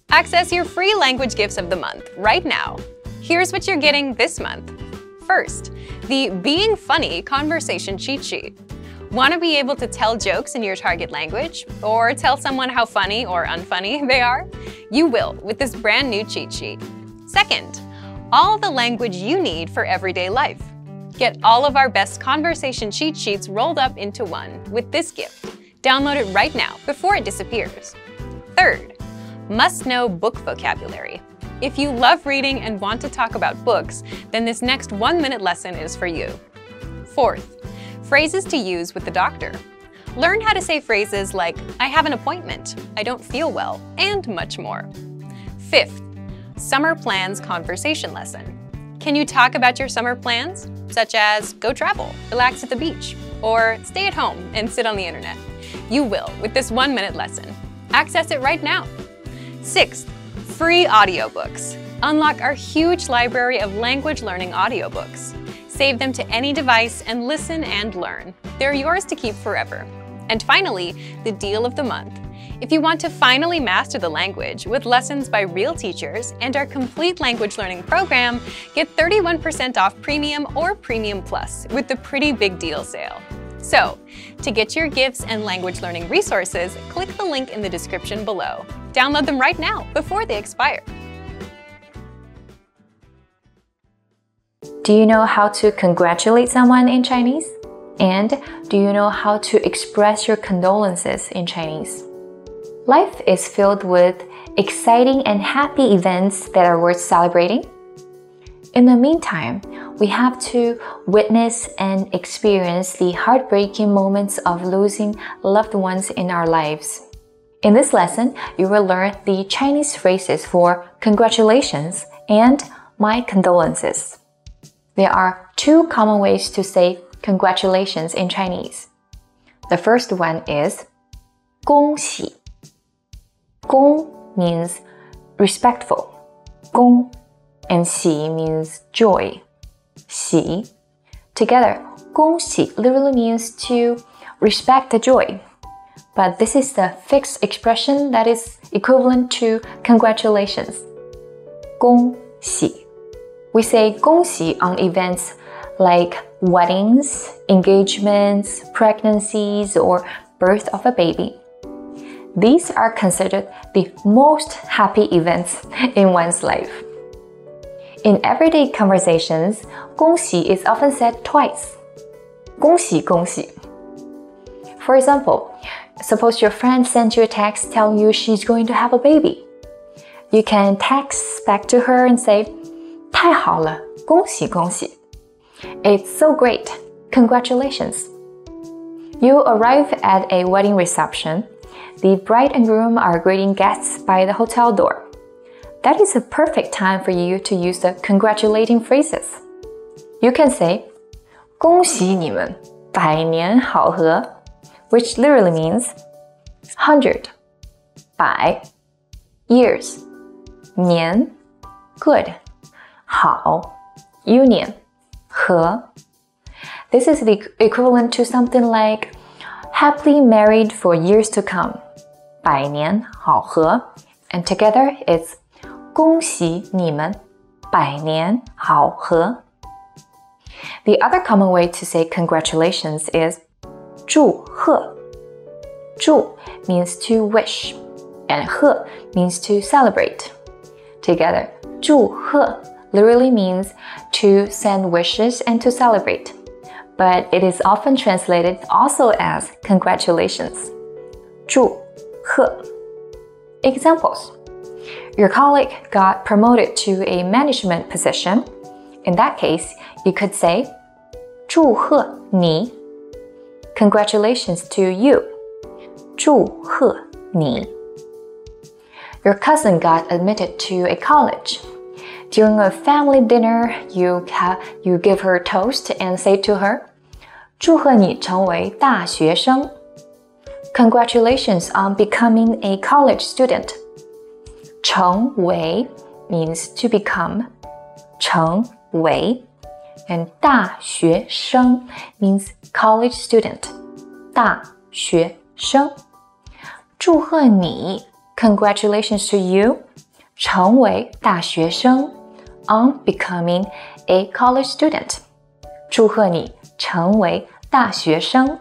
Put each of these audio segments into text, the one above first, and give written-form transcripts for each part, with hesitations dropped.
Access your free language gifts of the month right now. Here's what you're getting this month. First, the Being Funny conversation cheat sheet. Want to be able to tell jokes in your target language or tell someone how funny or unfunny they are? You will with this brand new cheat sheet. Second, all the language you need for everyday life. Get all of our best conversation cheat sheets rolled up into one with this gift. Download it right now before it disappears. Third, must-know book vocabulary. If you love reading and want to talk about books, then this next 1-minute lesson is for you. Fourth, phrases to use with the doctor. Learn how to say phrases like, I have an appointment, I don't feel well, and much more. Fifth, summer plans conversation lesson. Can you talk about your summer plans? Such as go travel, relax at the beach, or stay at home and sit on the internet. You will with this 1-minute lesson. Access it right now. Sixth, free audiobooks. Unlock our huge library of language learning audiobooks. Save them to any device and listen and learn. They're yours to keep forever. And finally, the deal of the month. If you want to finally master the language with lessons by real teachers and our complete language learning program, get 31% off Premium or Premium Plus with the Pretty Big Deal sale. So, to get your gifts and language learning resources, click the link in the description below. Download them right now before they expire. Do you know how to congratulate someone in Chinese? And do you know how to express your condolences in Chinese? Life is filled with exciting and happy events that are worth celebrating. In the meantime, we have to witness and experience the heartbreaking moments of losing loved ones in our lives. In this lesson, you will learn the Chinese phrases for congratulations and my condolences. There are 2 common ways to say congratulations in Chinese. The first one is 恭喜. 恭 means respectful. 恭 and 喜 means joy. 喜. Together, 恭喜 literally means to respect the joy. But this is the fixed expression that is equivalent to congratulations. 恭喜. We say 恭喜 on events like weddings, engagements, pregnancies, or birth of a baby. These are considered the most happy events in one's life. In everyday conversations, 恭喜 is often said twice. 恭喜恭喜. For example, suppose your friend sends you a text telling you she's going to have a baby. You can text back to her and say, 太好了，恭喜恭喜. It's so great. Congratulations. You arrive at a wedding reception. The bride and groom are greeting guests by the hotel door. That is a perfect time for you to use the congratulating phrases. You can say, 恭喜你们，百年好合, which literally means 100, 百, years, 年, good, 好, union, 和. This is the equivalent to something like happily married for years to come, 百年好合, and together it's 恭喜你们，百年好合. The other common way to say congratulations is 祝贺. 祝 means to wish, and 贺 means to celebrate. Together, 祝贺 literally means to send wishes and to celebrate. But it is often translated also as congratulations. 祝贺. Examples. Your colleague got promoted to a management position. In that case, you could say 祝贺你. Congratulations to you. 祝贺你. Your cousin got admitted to a college. During a family dinner, you give her a toast and say to her, 祝贺你成为大学生. Congratulations on becoming a college student. 成为 means to become. 成为 and 大学生 means college student. 大学生. 祝贺你 Congratulations to you, 成为大学生 on becoming a college student. 祝贺你成为大学生。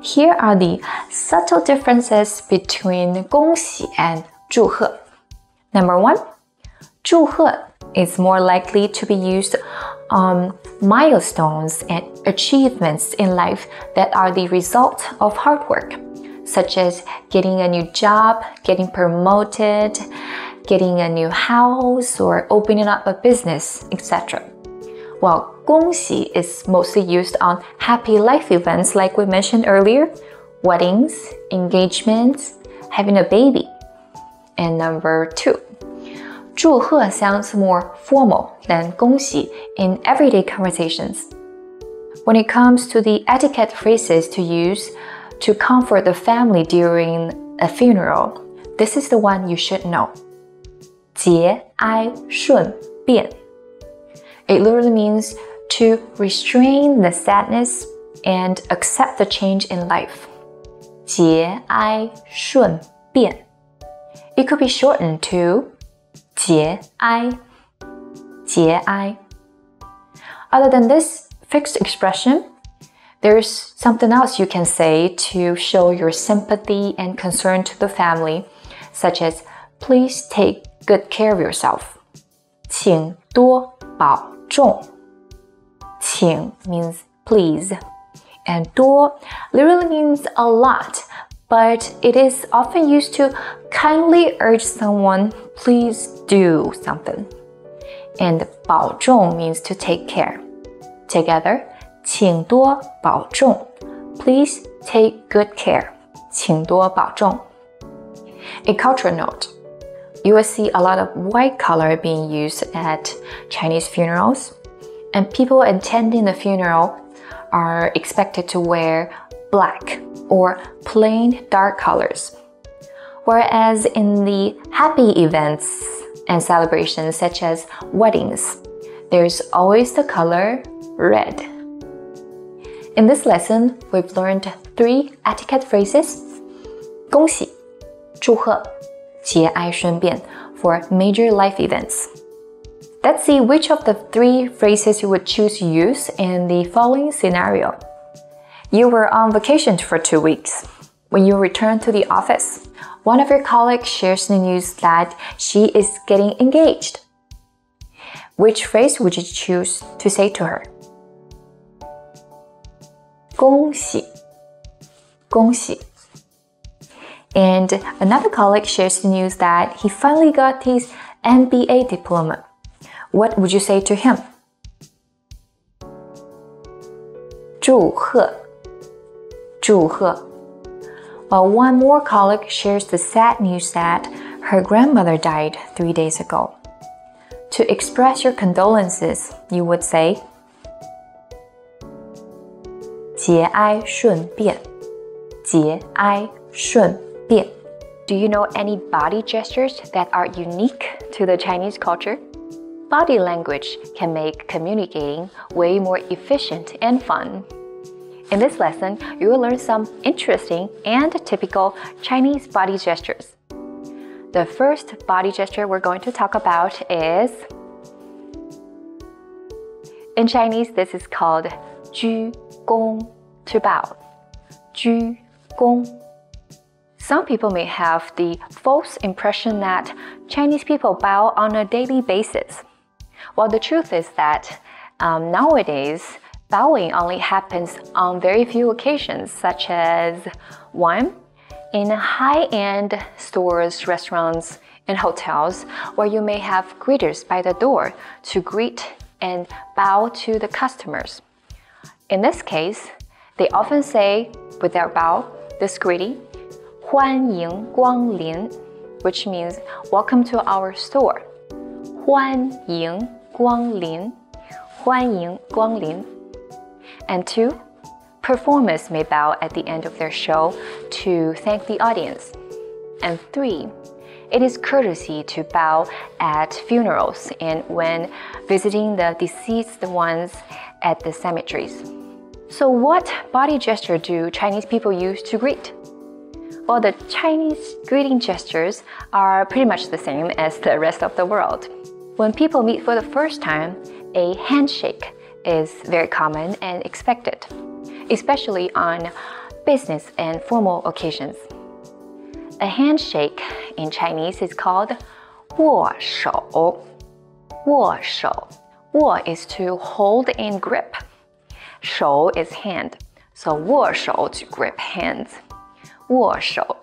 Here are the subtle differences between 恭喜 and 祝贺. Number 1, 祝贺 is more likely to be used on milestones and achievements in life that are the result of hard work, such as getting a new job, getting promoted, getting a new house, or opening up a business, etc. While 恭喜 is mostly used on happy life events like we mentioned earlier, weddings, engagements, having a baby. And number 2, 祝贺 sounds more formal than 恭喜 in everyday conversations. When it comes to the etiquette phrases to use to comfort the family during a funeral, this is the one you should know. 节哀顺变. It literally means to restrain the sadness and accept the change in life. 节哀顺变. It could be shortened to 节哀. 节哀. Other than this fixed expression, there's something else you can say to show your sympathy and concern to the family, such as please take good care of yourself. 请多保重. 请 means please, and 多 literally means a lot, but it is often used to kindly urge someone, please do something. And 保重 means to take care. Together, 请多保重. Please take good care. 请多保重. A cultural note. You will see a lot of white color being used at Chinese funerals, and people attending the funeral are expected to wear black or plain dark colors. Whereas in the happy events and celebrations such as weddings, there's always the color red. In this lesson, we've learned 3 etiquette phrases: 恭喜, 祝贺, 节哀顺变 for major life events. Let's see which of the 3 phrases you would choose to use in the following scenario. You were on vacation for 2 weeks. When you return to the office, one of your colleagues shares the news that she is getting engaged. Which phrase would you choose to say to her? 恭喜, 恭喜. And another colleague shares the news that he finally got his MBA diploma. What would you say to him? 祝贺, 祝贺. While one more colleague shares the sad news that her grandmother died 3 days ago. To express your condolences, you would say 节哀顺变, 节哀顺变. Do you know any body gestures that are unique to the Chinese culture? Body language can make communicating way more efficient and fun. In this lesson, you will learn some interesting and typical Chinese body gestures. The first body gesture we're going to talk about is... In Chinese, this is called 鞠躬, to bow. 鞠躬. Some people may have the false impression that Chinese people bow on a daily basis. Well, the truth is that nowadays, bowing only happens on very few occasions, such as 1. In high-end stores, restaurants, and hotels, where you may have greeters by the door to greet and bow to the customers. In this case, they often say, with their bow, this greeting, 欢迎光临, which means welcome to our store. 欢迎光临, 欢迎光临. And 2, performers may bow at the end of their show to thank the audience. And 3, it is courtesy to bow at funerals and when visiting the deceased ones at the cemeteries. So what body gesture do Chinese people use to greet? Well, the Chinese greeting gestures are pretty much the same as the rest of the world. When people meet for the first time, a handshake is very common and expected, especially on business and formal occasions. A handshake in Chinese is called 握手. 握手. 握 is to hold and grip. 手 is hand, so 握手 to grip hands. 握手.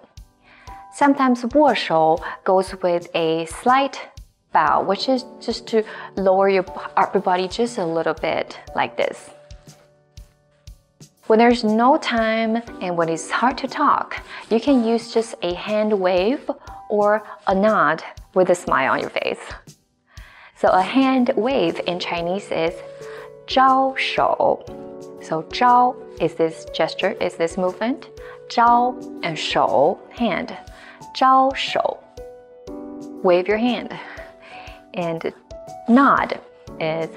Sometimes 握手 goes with a slight bow, which is just to lower your upper body just a little bit, like this. When there's no time and when it's hard to talk, you can use just a hand wave or a nod with a smile on your face. So a hand wave in Chinese is 招手. So 招 is this gesture, is this movement. 招 and 手, hand. 招手. Wave your hand. And nod is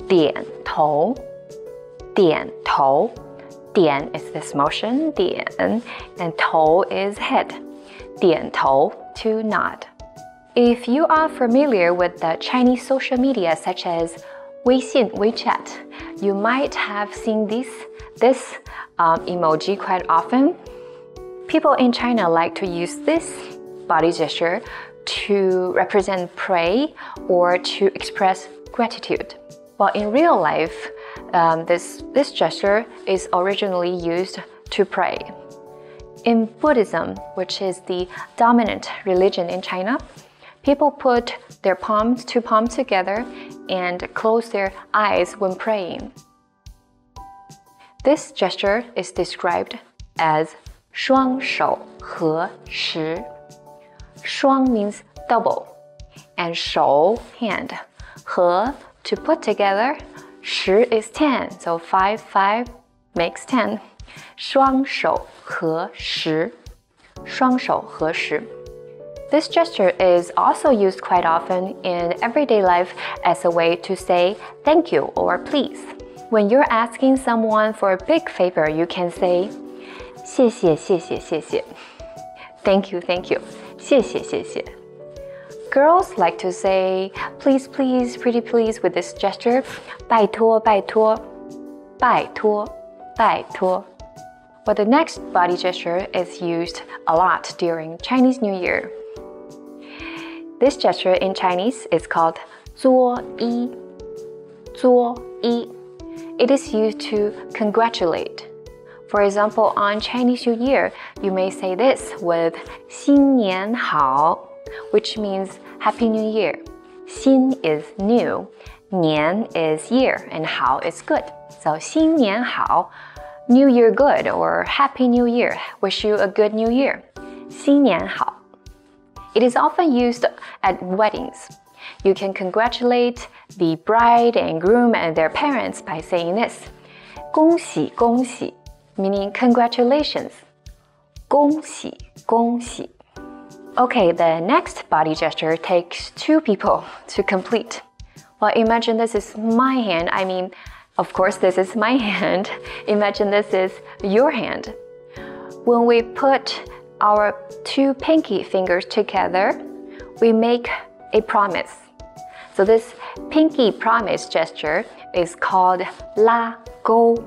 点头. 点头. 点 is this motion, 点, and 头 is head. 点头 to nod. If you are familiar with the Chinese social media such as Weixin, WeChat, you might have seen this emoji quite often. People in China like to use this body gesture to represent pray or to express gratitude. While in real life, this gesture is originally used to pray. In Buddhism, which is the dominant religion in China, people put their two palms together and close their eyes when praying. This gesture is described as 双手合十. 双 means double, and 手 hand. 合 to put together. 十 is 10, so 5 makes 10. 双手合十. 双手合十. This gesture is also used quite often in everyday life as a way to say thank you or please. When you're asking someone for a big favor, you can say 谢谢谢谢谢谢. Thank you, thank you. 谢谢谢谢. Girls like to say please, please, pretty please with this gesture. 拜托拜托. 拜托拜托. But the next body gesture is used a lot during Chinese New Year. This gesture in Chinese is called 作揖. 作揖. It is used to congratulate. For example, on Chinese New Year, you may say this with 新年好, which means Happy New Year. 新 is new, 年 is year, and 好 is good. So 新年好, New Year good, or Happy New Year, wish you a good New Year. 新年好. It is often used at weddings. You can congratulate the bride and groom and their parents by saying this. 恭喜恭喜, meaning congratulations. 恭喜恭喜. Okay, the next body gesture takes two people to complete. Well, imagine this is my hand. I mean, of course, this is my hand. Imagine this is your hand. When we put our two pinky fingers together, we make a promise. So this pinky promise gesture is called 拉钩.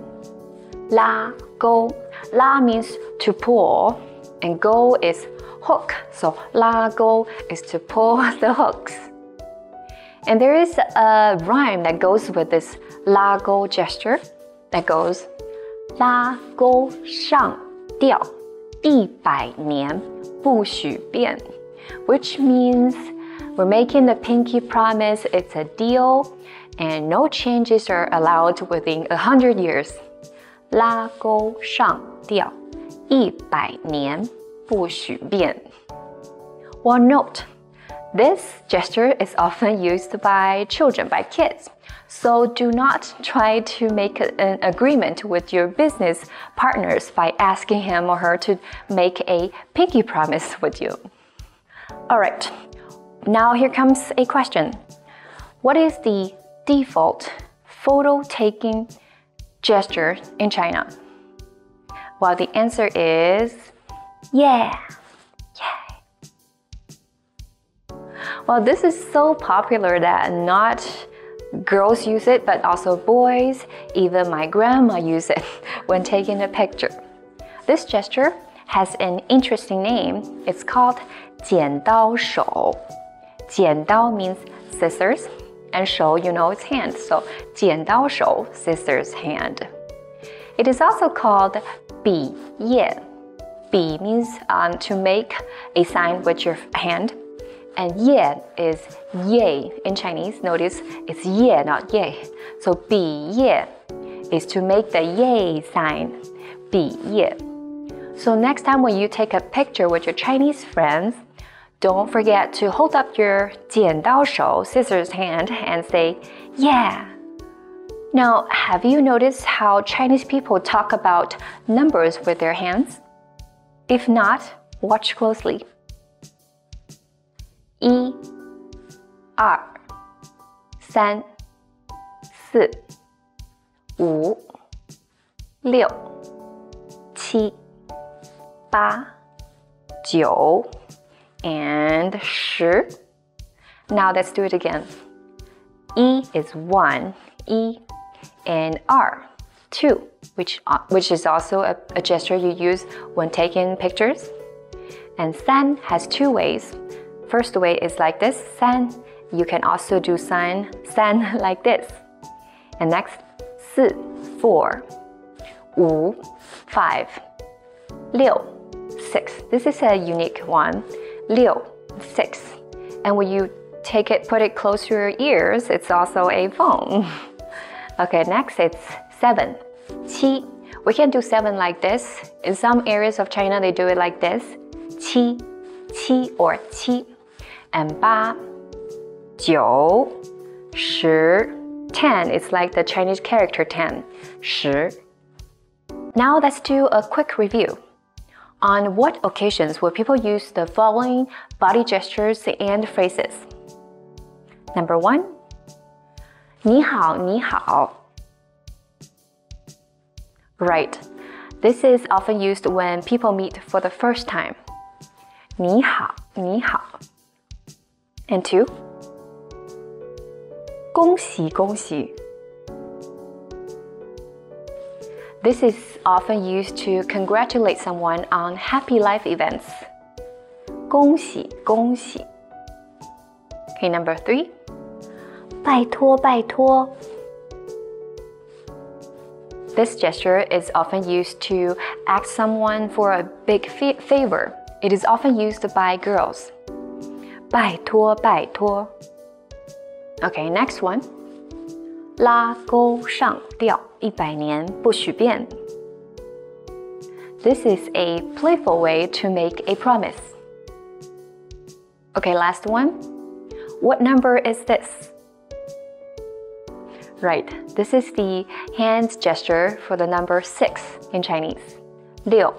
拉钩. La means to pull, and 钩 is hook. So 拉钩 is to pull the hooks. And there is a rhyme that goes with this 拉钩 gesture that goes 拉钩上吊100年不许变, which means we're making the pinky promise, it's a deal, and no changes are allowed within 100 years. 拉钩上吊100年不许变. One note, this gesture is often used by children, by kids. So do not try to make an agreement with your business partners by asking him or her to make a pinky promise with you. Alright, now here comes a question. What is the default photo-taking gesture in China? Well, the answer is yeah. Well, this is so popular that not girls use it, but also boys, even my grandma use it when taking a picture. This gesture has an interesting name. It's called 剪刀手. 剪刀 means scissors, and 手, you know, it's hand. So 剪刀手, scissors hand. It is also called 比耶. 比 means to make a sign with your hand. And 耶 is yay in Chinese. Notice it's 耶, not yay. So 比耶 is to make the yay sign. 比耶. So next time when you take a picture with your Chinese friends, don't forget to hold up your 剪刀手, scissors hand, and say, yeah. Now, have you noticed how Chinese people talk about numbers with their hands? If not, watch closely. 1、2、3、4、5、6、7、8、9 and 10. Now let's do it again. E is 1, E, and R, 2, which is also a gesture you use when taking pictures. And san has two ways. First way is like this, san. You can also do san like this. And next, 4, 4, 5, 6. This is a unique one. 6. And when you put it close to your ears, it's also a phone. Okay, next it's 7. 7. We can do 7 like this. In some areas of China, they do it like this. 7, 7 or 7. And 8, 9, 10, 10. It's like the Chinese character 10. 10. Now let's do a quick review. On what occasions will people use the following body gestures and phrases? Number 1, 你好,你好. Right. This is often used when people meet for the first time. 你好,你好. And 2, 恭喜,恭喜. This is often used to congratulate someone on happy life events. 恭喜,恭喜. Okay, number 3, 拜托,拜托. This gesture is often used to ask someone for a big favor. It is often used by girls. 拜托,拜托. Okay, next one. 拉钩上吊100年不许变. This is a playful way to make a promise. Okay, last one. What number is this? Right, this is the hand gesture for the number 6 in Chinese. 6.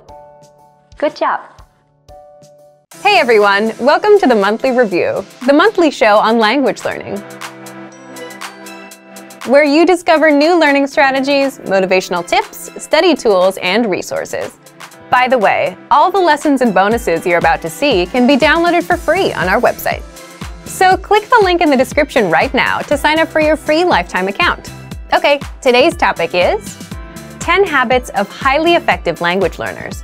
Good job! Hey everyone, welcome to the Monthly Review, the monthly show on language learning, where you discover new learning strategies, motivational tips, study tools, and resources. By the way, all the lessons and bonuses you're about to see can be downloaded for free on our website. So click the link in the description right now to sign up for your free lifetime account. Okay, today's topic is 10 habits of highly effective language learners.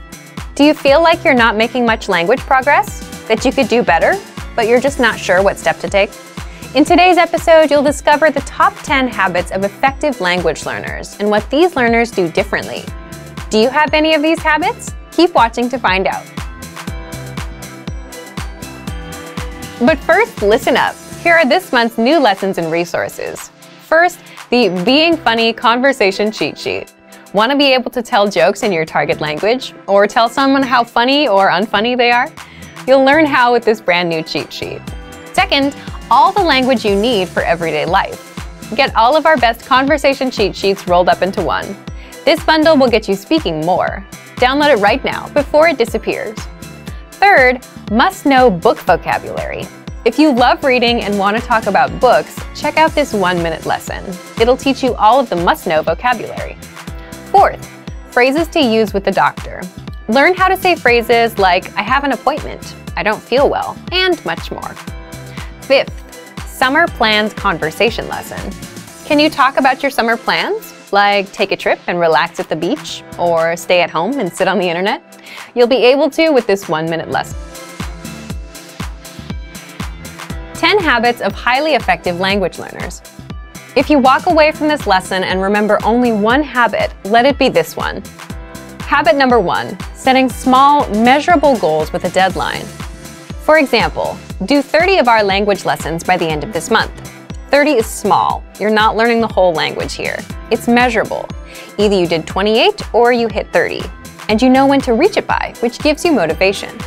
Do you feel like you're not making much language progress? That you could do better, but you're just not sure what step to take? In today's episode, you'll discover the top 10 habits of effective language learners and what these learners do differently. Do you have any of these habits? Keep watching to find out. But first, listen up. Here are this month's new lessons and resources. First, the Being Funny Conversation Cheat Sheet. Want to be able to tell jokes in your target language, or tell someone how funny or unfunny they are? You'll learn how with this brand new cheat sheet. Second, all the language you need for everyday life. Get all of our best conversation cheat sheets rolled up into one. This bundle will get you speaking more. Download it right now before it disappears. Third, must-know book vocabulary. If you love reading and want to talk about books, check out this 1-minute lesson. It'll teach you all of the must-know vocabulary. Fourth, phrases to use with the doctor. Learn how to say phrases like, I have an appointment, I don't feel well, and much more. Fifth, summer plans conversation lesson. Can you talk about your summer plans? Like take a trip and relax at the beach, or stay at home and sit on the internet? You'll be able to with this 1-minute lesson. 10 habits of highly effective language learners. If you walk away from this lesson and remember only one habit, let it be this one. Habit number 1, setting small, measurable goals with a deadline. For example, do 30 of our language lessons by the end of this month. 30 is small. You're not learning the whole language here. It's measurable. Either you did 28 or you hit 30. And you know when to reach it by, which gives you motivation.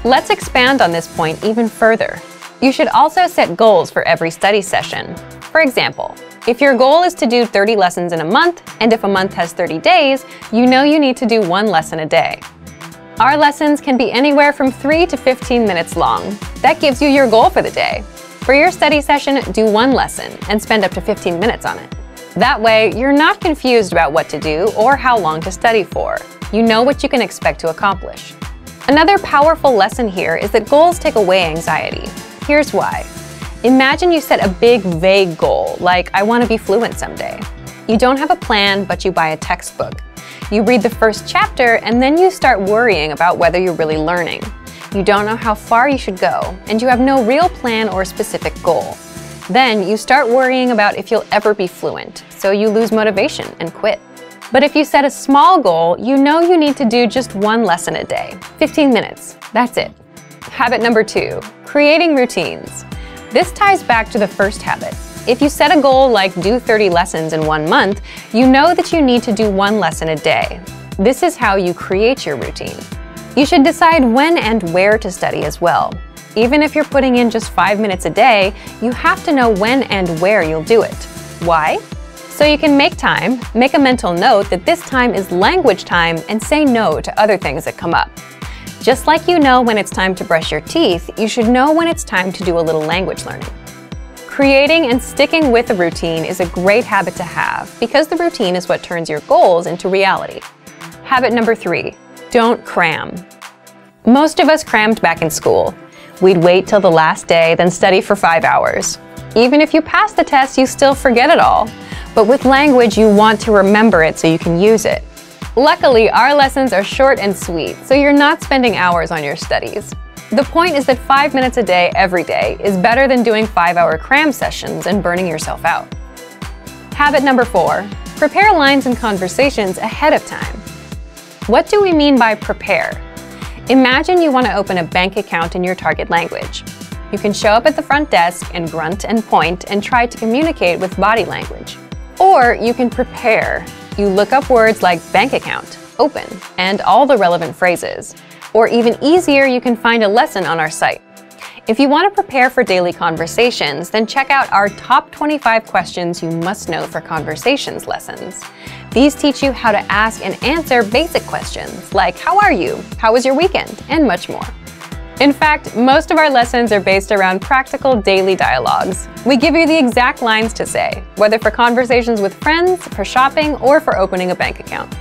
Let's expand on this point even further. You should also set goals for every study session. For example, if your goal is to do 30 lessons in a month, and if a month has 30 days, you know you need to do 1 lesson a day. Our lessons can be anywhere from 3 to 15 minutes long. That gives you your goal for the day. For your study session, do 1 lesson and spend up to 15 minutes on it. That way, you're not confused about what to do or how long to study for. You know what you can expect to accomplish. Another powerful lesson here is that goals take away anxiety. Here's why. Imagine you set a big, vague goal, like I want to be fluent someday. You don't have a plan, but you buy a textbook. You read the first chapter, and then you start worrying about whether you're really learning. You don't know how far you should go, and you have no real plan or specific goal. Then you start worrying about if you'll ever be fluent, so you lose motivation and quit. But if you set a small goal, you know you need to do just 1 lesson a day, 15 minutes, that's it. Habit number 2, creating routines. This ties back to the first habit. If you set a goal like do 30 lessons in 1 month, you know that you need to do 1 lesson a day. This is how you create your routine. You should decide when and where to study as well. Even if you're putting in just 5 minutes a day, you have to know when and where you'll do it. Why? So you can make time, make a mental note that this time is language time, and say no to other things that come up. Just like you know when it's time to brush your teeth, you should know when it's time to do a little language learning. Creating and sticking with a routine is a great habit to have because the routine is what turns your goals into reality. Habit number 3, don't cram. Most of us crammed back in school. We'd wait till the last day, then study for 5 hours. Even if you pass the test, you still forget it all. But with language, you want to remember it so you can use it. Luckily, our lessons are short and sweet, so you're not spending hours on your studies. The point is that 5 minutes a day every day is better than doing 5-hour cram sessions and burning yourself out. Habit number 4, prepare lines and conversations ahead of time. What do we mean by prepare? Imagine you want to open a bank account in your target language. You can show up at the front desk and grunt and point and try to communicate with body language. Or you can prepare. You look up words like bank account, open, and all the relevant phrases. Or even easier, you can find a lesson on our site. If you want to prepare for daily conversations, then check out our top 25 questions you must know for conversations lessons. These teach you how to ask and answer basic questions like how are you, how was your weekend, and much more. In fact, most of our lessons are based around practical daily dialogues. We give you the exact lines to say, whether for conversations with friends, for shopping, or for opening a bank account.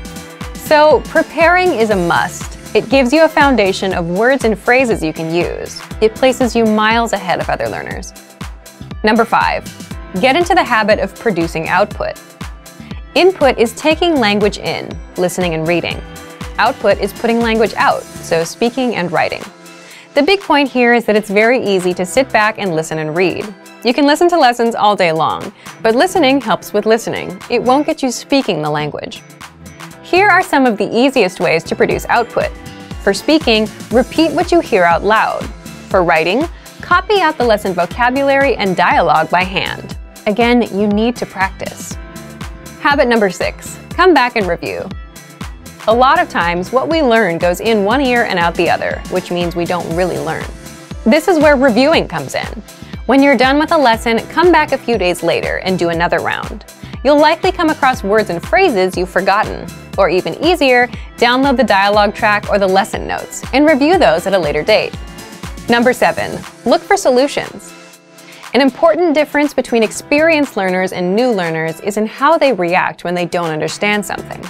So, preparing is a must. It gives you a foundation of words and phrases you can use. It places you miles ahead of other learners. Number 5, get into the habit of producing output. Input is taking language in, listening and reading. Output is putting language out, so speaking and writing. The big point here is that it's very easy to sit back and listen and read. You can listen to lessons all day long, but listening helps with listening. It won't get you speaking the language. Here are some of the easiest ways to produce output. For speaking, repeat what you hear out loud. For writing, copy out the lesson vocabulary and dialogue by hand. Again, you need to practice. Habit number 6, come back and review. A lot of times, what we learn goes in one ear and out the other, which means we don't really learn. This is where reviewing comes in. When you're done with a lesson, come back a few days later and do another round. You'll likely come across words and phrases you've forgotten. Or even easier, download the dialogue track or the lesson notes and review those at a later date. Number 7, look for solutions. An important difference between experienced learners and new learners is in how they react when they don't understand something.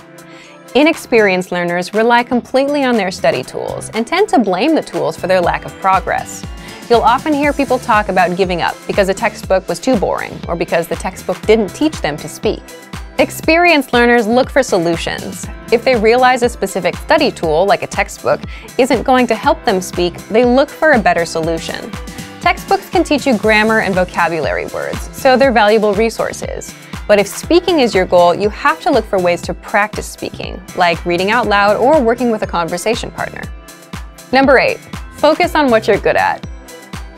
Inexperienced learners rely completely on their study tools and tend to blame the tools for their lack of progress. you'll often hear people talk about giving up because a textbook was too boring or because the textbook didn't teach them to speak. Experienced learners look for solutions. If they realize a specific study tool, like a textbook, isn't going to help them speak, they look for a better solution. Textbooks can teach you grammar and vocabulary words, so they're valuable resources. But if speaking is your goal, you have to look for ways to practice speaking, like reading out loud or working with a conversation partner. Number 8, focus on what you're good at.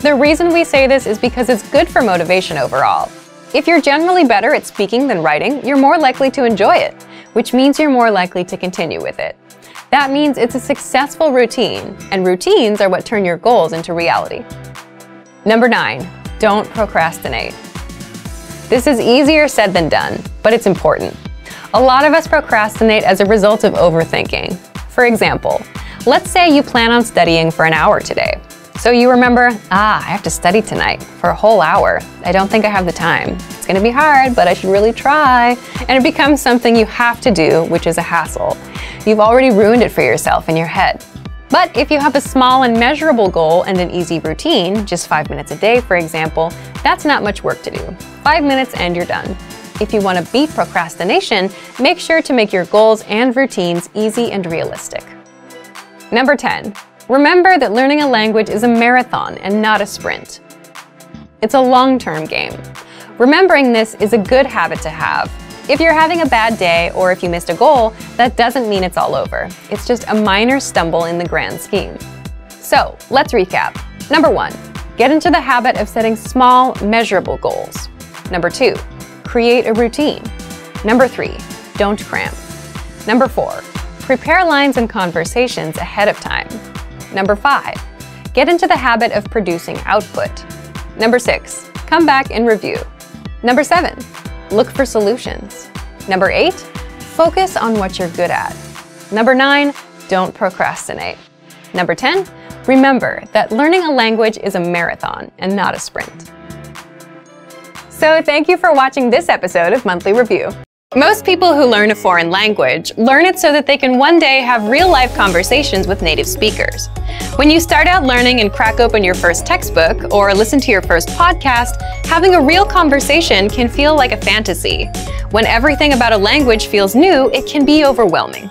The reason we say this is because it's good for motivation overall. If you're generally better at speaking than writing, you're more likely to enjoy it, which means you're more likely to continue with it. That means it's a successful routine, and routines are what turn your goals into reality. Number 9, don't procrastinate. This is easier said than done, but it's important. A lot of us procrastinate as a result of overthinking. For example, let's say you plan on studying for an hour today. So you remember, I have to study tonight for a whole hour. I don't think I have the time. It's gonna be hard, but I should really try. And it becomes something you have to do, which is a hassle. You've already ruined it for yourself in your head. But if you have a small and measurable goal and an easy routine, just 5 minutes a day, for example, that's not much work to do. 5 minutes and you're done. If you want to beat procrastination, make sure to make your goals and routines easy and realistic. Number 10, remember that learning a language is a marathon and not a sprint. It's a long-term game. Remembering this is a good habit to have. If you're having a bad day or if you missed a goal, that doesn't mean it's all over. It's just a minor stumble in the grand scheme. So, let's recap. Number 1, get into the habit of setting small, measurable goals. Number 2, create a routine. Number 3, don't cram. Number 4, prepare lines and conversations ahead of time. Number 5, get into the habit of producing output. Number 6, come back and review. Number 7, look for solutions. Number 8, focus on what you're good at. Number 9, don't procrastinate. Number 10, remember that learning a language is a marathon and not a sprint. So thank you for watching this episode of Monthly Review. Most people who learn a foreign language learn it so that they can one day have real-life conversations with native speakers. When you start out learning and crack open your first textbook or listen to your first podcast, having a real conversation can feel like a fantasy. When everything about a language feels new, it can be overwhelming.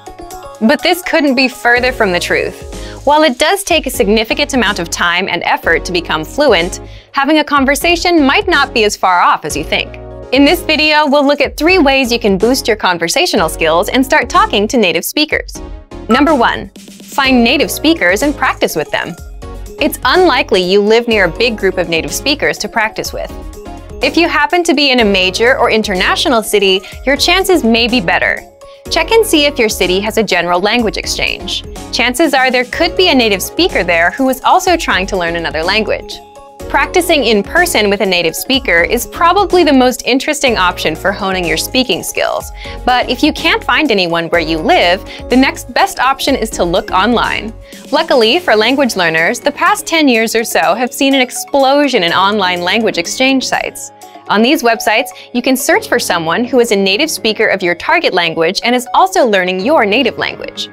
But this couldn't be further from the truth. While it does take a significant amount of time and effort to become fluent, having a conversation might not be as far off as you think. In this video, we'll look at 3 ways you can boost your conversational skills and start talking to native speakers. Number 1, find native speakers and practice with them. It's unlikely you live near a big group of native speakers to practice with. If you happen to be in a major or international city, your chances may be better. Check and see if your city has a general language exchange. Chances are there could be a native speaker there who is also trying to learn another language. Practicing in person with a native speaker is probably the most interesting option for honing your speaking skills. But if you can't find anyone where you live, the next best option is to look online. Luckily for language learners, the past 10 years or so have seen an explosion in online language exchange sites. On these websites, you can search for someone who is a native speaker of your target language and is also learning your native language.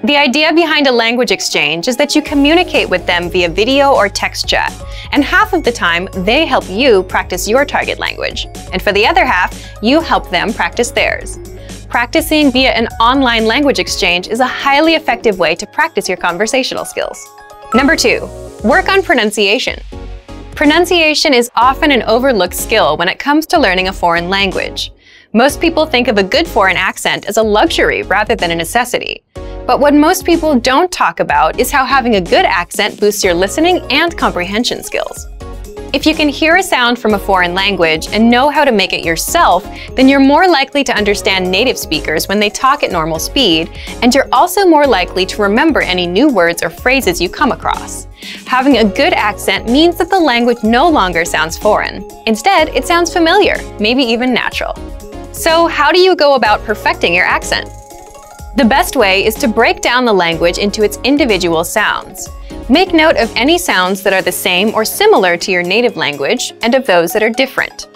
The idea behind a language exchange is that you communicate with them via video or text chat, and half of the time, they help you practice your target language. And for the other half, you help them practice theirs. Practicing via an online language exchange is a highly effective way to practice your conversational skills. Number 2, work on pronunciation. Pronunciation is often an overlooked skill when it comes to learning a foreign language. Most people think of a good foreign accent as a luxury rather than a necessity. But what most people don't talk about is how having a good accent boosts your listening and comprehension skills. If you can hear a sound from a foreign language and know how to make it yourself, then you're more likely to understand native speakers when they talk at normal speed, and you're also more likely to remember any new words or phrases you come across. Having a good accent means that the language no longer sounds foreign. Instead, it sounds familiar, maybe even natural. So how do you go about perfecting your accent? The best way is to break down the language into its individual sounds. Make note of any sounds that are the same or similar to your native language and of those that are different.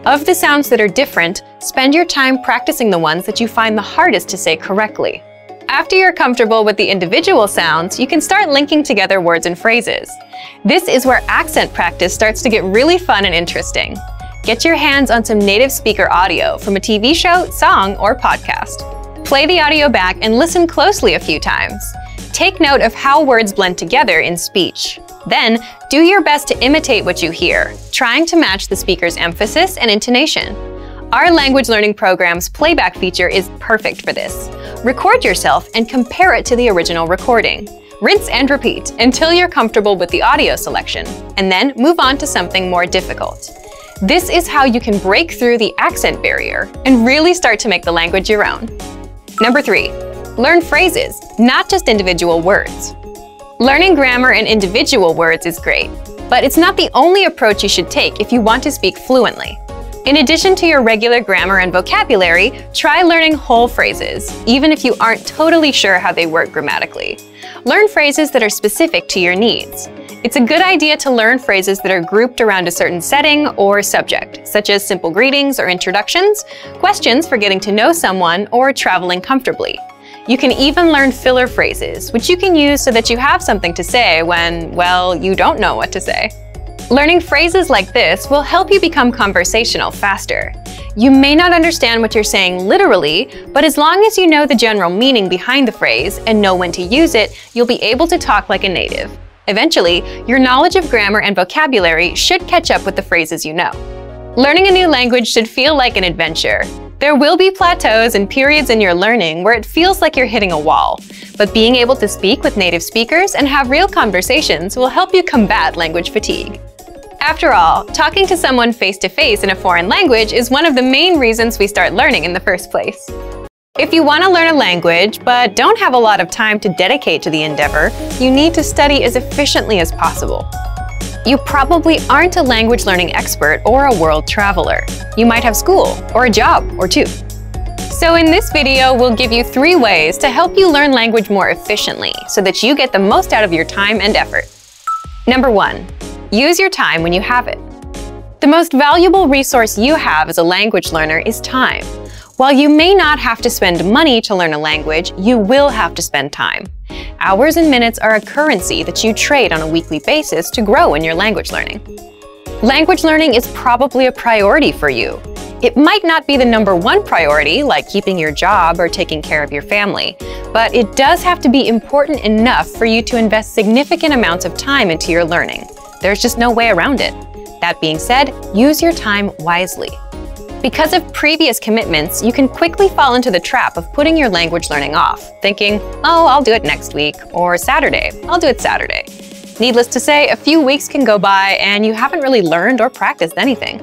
Of the sounds that are different, spend your time practicing the ones that you find the hardest to say correctly. After you're comfortable with the individual sounds, you can start linking together words and phrases. This is where accent practice starts to get really fun and interesting. Get your hands on some native speaker audio from a TV show, song, or podcast. Play the audio back and listen closely a few times. Take note of how words blend together in speech. Then, do your best to imitate what you hear, trying to match the speaker's emphasis and intonation. Our language learning program's playback feature is perfect for this. Record yourself and compare it to the original recording. Rinse and repeat until you're comfortable with the audio selection, and then move on to something more difficult. This is how you can break through the accent barrier and really start to make the language your own. Number 3. Learn phrases, not just individual words. Learning grammar and individual words is great, but it's not the only approach you should take if you want to speak fluently. In addition to your regular grammar and vocabulary, try learning whole phrases, even if you aren't totally sure how they work grammatically. Learn phrases that are specific to your needs. It's a good idea to learn phrases that are grouped around a certain setting or subject, such as simple greetings or introductions, questions for getting to know someone, or traveling comfortably. You can even learn filler phrases, which you can use so that you have something to say when, well, you don't know what to say. Learning phrases like this will help you become conversational faster. You may not understand what you're saying literally, but as long as you know the general meaning behind the phrase and know when to use it, you'll be able to talk like a native. Eventually, your knowledge of grammar and vocabulary should catch up with the phrases you know. Learning a new language should feel like an adventure. There will be plateaus and periods in your learning where it feels like you're hitting a wall, but being able to speak with native speakers and have real conversations will help you combat language fatigue. After all, talking to someone face-to-face in a foreign language is one of the main reasons we start learning in the first place. If you want to learn a language but don't have a lot of time to dedicate to the endeavor, you need to study as efficiently as possible. You probably aren't a language learning expert or a world traveler. You might have school or a job or two. So in this video, we'll give you 3 ways to help you learn language more efficiently so that you get the most out of your time and effort. Number 1. Use your time when you have it. The most valuable resource you have as a language learner is time. While you may not have to spend money to learn a language, you will have to spend time. Hours and minutes are a currency that you trade on a weekly basis to grow in your language learning. Language learning is probably a priority for you. It might not be the number 1 priority, like keeping your job or taking care of your family, but it does have to be important enough for you to invest significant amounts of time into your learning. There's just no way around it. That being said, use your time wisely. Because of previous commitments, you can quickly fall into the trap of putting your language learning off, thinking, oh, I'll do it next week, or Saturday, I'll do it Saturday. Needless to say, a few weeks can go by and you haven't really learned or practiced anything.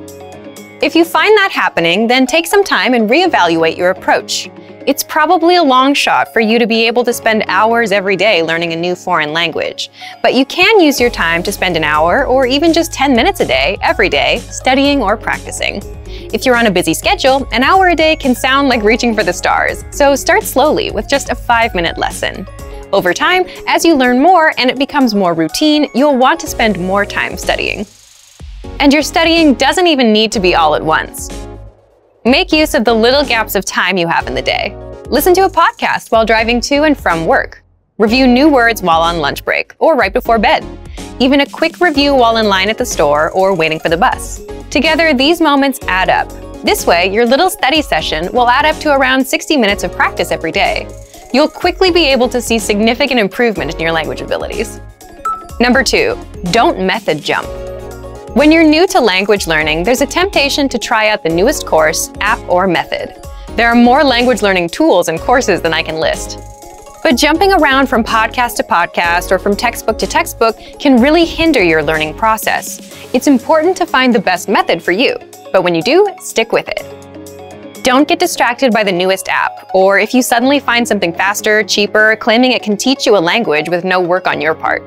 If you find that happening, then take some time and reevaluate your approach. It's probably a long shot for you to be able to spend hours every day learning a new foreign language, but you can use your time to spend an hour or even just 10 minutes a day, every day, studying or practicing. If you're on a busy schedule, an hour a day can sound like reaching for the stars, so start slowly with just a 5-minute lesson. Over time, as you learn more and it becomes more routine, you'll want to spend more time studying. And your studying doesn't even need to be all at once. Make use of the little gaps of time you have in the day. Listen to a podcast while driving to and from work. Review new words while on lunch break or right before bed. Even a quick review while in line at the store or waiting for the bus. Together, these moments add up. This way, your little study session will add up to around 60 minutes of practice every day. You'll quickly be able to see significant improvement in your language abilities. Number 2, don't method jump. When you're new to language learning, there's a temptation to try out the newest course, app, or method. There are more language learning tools and courses than I can list. But jumping around from podcast to podcast or from textbook to textbook can really hinder your learning process. It's important to find the best method for you, but when you do, stick with it. Don't get distracted by the newest app, or if you suddenly find something faster, cheaper, claiming it can teach you a language with no work on your part.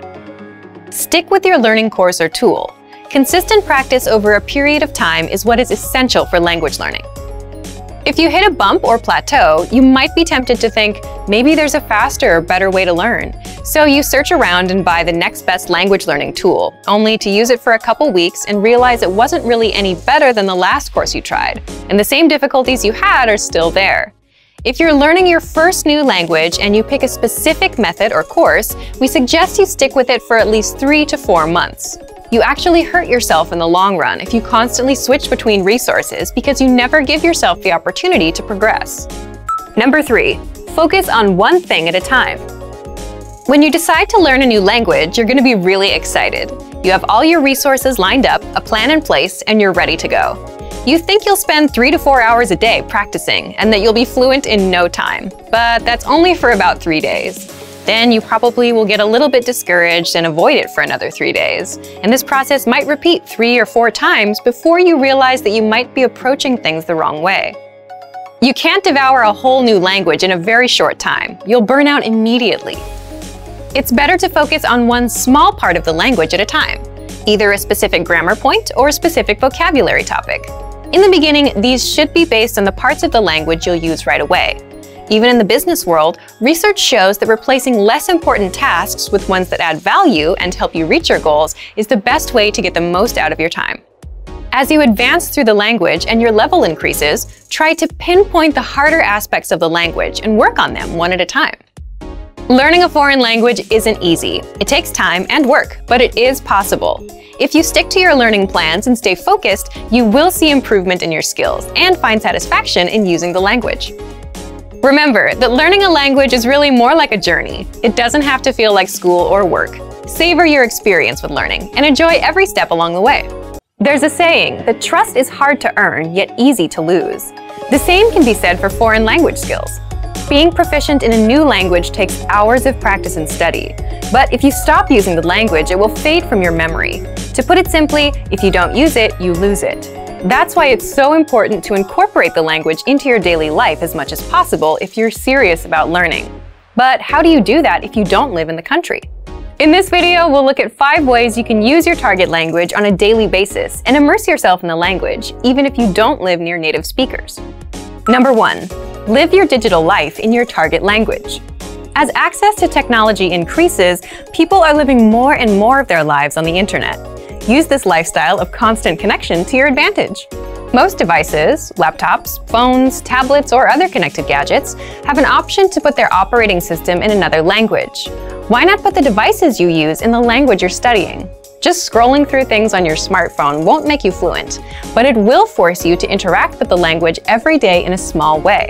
Stick with your learning course or tool. Consistent practice over a period of time is what is essential for language learning. If you hit a bump or plateau, you might be tempted to think, maybe there's a faster or better way to learn. So you search around and buy the next best language learning tool, only to use it for a couple weeks and realize it wasn't really any better than the last course you tried, and the same difficulties you had are still there. If you're learning your first new language and you pick a specific method or course, we suggest you stick with it for at least 3 to 4 months. You actually hurt yourself in the long run if you constantly switch between resources because you never give yourself the opportunity to progress. Number 3, focus on one thing at a time. When you decide to learn a new language, you're going to be really excited. You have all your resources lined up, a plan in place, and you're ready to go. You think you'll spend 3 to 4 hours a day practicing and that you'll be fluent in no time, but that's only for about 3 days. Then you probably will get a little bit discouraged and avoid it for another 3 days. And this process might repeat 3 or 4 times before you realize that you might be approaching things the wrong way. You can't devour a whole new language in a very short time. You'll burn out immediately. It's better to focus on one small part of the language at a time, either a specific grammar point or a specific vocabulary topic. In the beginning, these should be based on the parts of the language you'll use right away. Even in the business world, research shows that replacing less important tasks with ones that add value and help you reach your goals is the best way to get the most out of your time. As you advance through the language and your level increases, try to pinpoint the harder aspects of the language and work on them one at a time. Learning a foreign language isn't easy. It takes time and work, but it is possible. If you stick to your learning plans and stay focused, you will see improvement in your skills and find satisfaction in using the language. Remember that learning a language is really more like a journey. It doesn't have to feel like school or work. Savor your experience with learning and enjoy every step along the way. There's a saying that trust is hard to earn, yet easy to lose. The same can be said for foreign language skills. Being proficient in a new language takes hours of practice and study. But if you stop using the language, it will fade from your memory. To put it simply, if you don't use it, you lose it. That's why it's so important to incorporate the language into your daily life as much as possible if you're serious about learning. But how do you do that if you don't live in the country? In this video, we'll look at 5 ways you can use your target language on a daily basis and immerse yourself in the language, even if you don't live near native speakers. Number 1. Live your digital life in your target language. As access to technology increases, people are living more and more of their lives on the internet. Use this lifestyle of constant connection to your advantage. Most devices, laptops, phones, tablets, or other connected gadgets, have an option to put their operating system in another language. Why not put the devices you use in the language you're studying? Just scrolling through things on your smartphone won't make you fluent, but it will force you to interact with the language every day in a small way.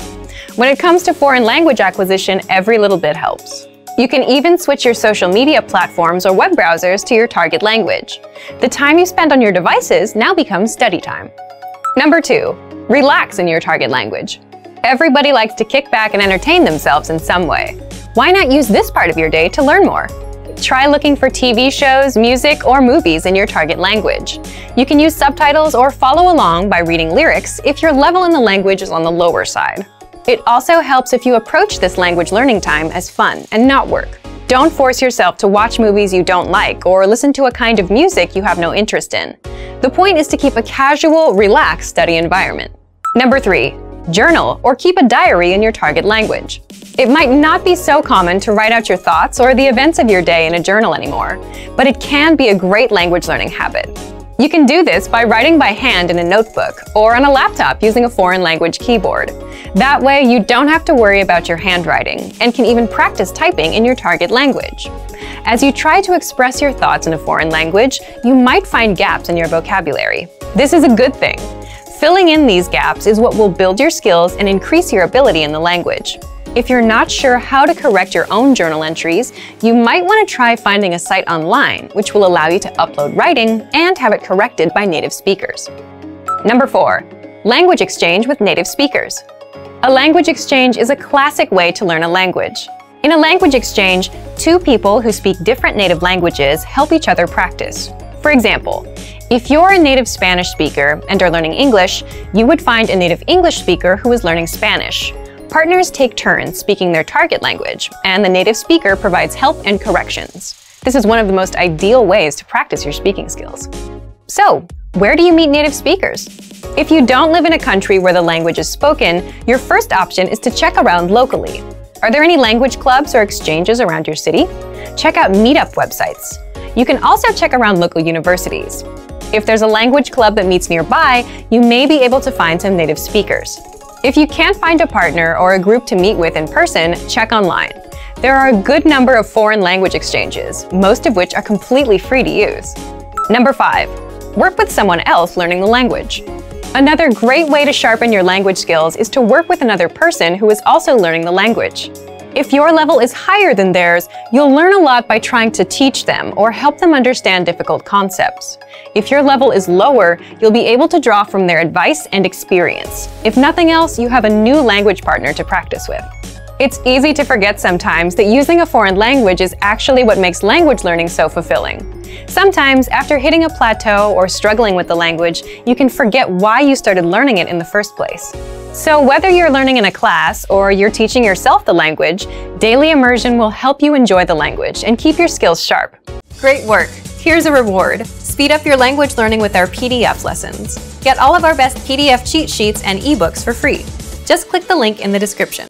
When it comes to foreign language acquisition, every little bit helps. You can even switch your social media platforms or web browsers to your target language. The time you spend on your devices now becomes study time. Number 2. Relax in your target language. Everybody likes to kick back and entertain themselves in some way. Why not use this part of your day to learn more? Try looking for TV shows, music, or movies in your target language. You can use subtitles or follow along by reading lyrics if your level in the language is on the lower side. It also helps if you approach this language learning time as fun and not work. Don't force yourself to watch movies you don't like or listen to a kind of music you have no interest in. The point is to keep a casual, relaxed study environment. Number 3. Journal or keep a diary in your target language. It might not be so common to write out your thoughts or the events of your day in a journal anymore, but it can be a great language learning habit. You can do this by writing by hand in a notebook or on a laptop using a foreign language keyboard. That way, you don't have to worry about your handwriting and can even practice typing in your target language. As you try to express your thoughts in a foreign language, you might find gaps in your vocabulary. This is a good thing. Filling in these gaps is what will build your skills and increase your ability in the language. If you're not sure how to correct your own journal entries, you might want to try finding a site online which will allow you to upload writing and have it corrected by native speakers. Number 4. Language exchange with native speakers. A language exchange is a classic way to learn a language. In a language exchange, 2 people who speak different native languages help each other practice. For example, if you're a native Spanish speaker and are learning English, you would find a native English speaker who is learning Spanish. Partners take turns speaking their target language, and the native speaker provides help and corrections. This is one of the most ideal ways to practice your speaking skills. So, where do you meet native speakers? If you don't live in a country where the language is spoken, your first option is to check around locally. Are there any language clubs or exchanges around your city? Check out meetup websites. You can also check around local universities. If there's a language club that meets nearby, you may be able to find some native speakers. If you can't find a partner or a group to meet with in person, check online. There are a good number of foreign language exchanges, most of which are completely free to use. Number 5. Work with someone else learning the language. Another great way to sharpen your language skills is to work with another person who is also learning the language. If your level is higher than theirs, you'll learn a lot by trying to teach them or help them understand difficult concepts. If your level is lower, you'll be able to draw from their advice and experience. If nothing else, you have a new language partner to practice with. It's easy to forget sometimes that using a foreign language is actually what makes language learning so fulfilling. Sometimes, after hitting a plateau or struggling with the language, you can forget why you started learning it in the first place. So whether you're learning in a class or you're teaching yourself the language, daily immersion will help you enjoy the language and keep your skills sharp. Great work! Here's a reward. Speed up your language learning with our PDF lessons. Get all of our best PDF cheat sheets and ebooks for free. Just click the link in the description.